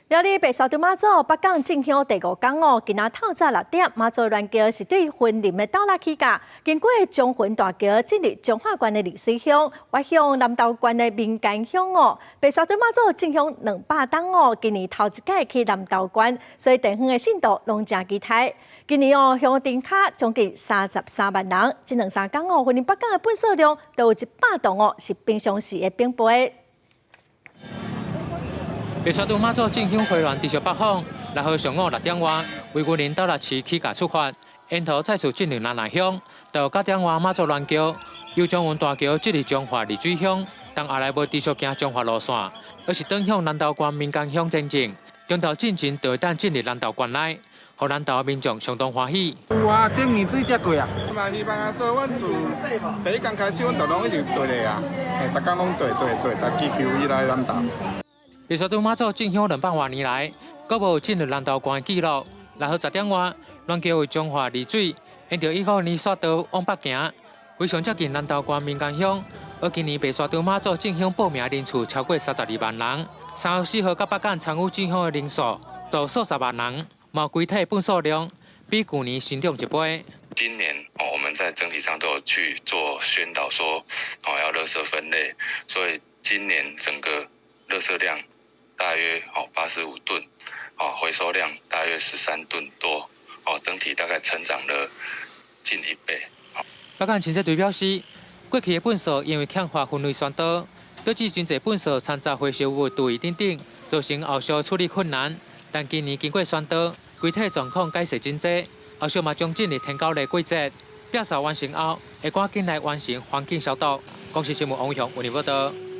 了哩白沙屯妈祖北港进香第5天哦，今仔透早6点，妈祖銮桥是对婚林的倒拉起价，经过中魂大桥进入彰化县的丽水乡，外向南投县的民间乡哦。白沙屯妈祖进香200档哦，今年头一届去南投县，所以地方的信徒拢真期待。今年哦，香灯卡将近33万人，这2-3天哦，婚林北港的本数量都有100档哦，是平常时的平倍。白沙屯妈祖进香回銮持续北访，6号上午6点外，为云林斗六市起驾出发，沿途再次进入南南乡，到9点外妈祖銮桥，由中云大桥进入彰化丽水乡，但后来无继续行彰化路线，而是转向南投县民间乡前进，中途进前就会当进入南投县内，让南投民众相当欢喜。有啊，顶年水才过啊。嘛希望啊，说阮自第一天开始，阮就拢一直对咧啊，逐工拢对，逐祈求伊来南投。白沙屯妈祖进香200多年来，阁无进入南投县的记录。6号10点外，銮桥为彰化丽水，沿着1号年刷道往北行，非常接近南投县民间乡。而今年白沙屯妈祖进香报名人次超过32万人，3号、4号甲北港参与进香的人数都数十万人，毛规体本数量比去年成长1倍。今年我们在整体上都有去做宣导，说要垃圾分类，所以今年整个垃圾量大约85吨，回收量大约13吨多，整体大概成长了近1倍。北港清洁队表示，过去的粪扫因为欠缺分类宣导，导致真侪粪扫掺杂回收物堆等等，造成后续处理困难。但今年经过宣导，规体状况改善真济，后续嘛将进入天狗类季节，表扫完成后，会赶紧来完成环境消毒。公视新闻王伟雄为您报道。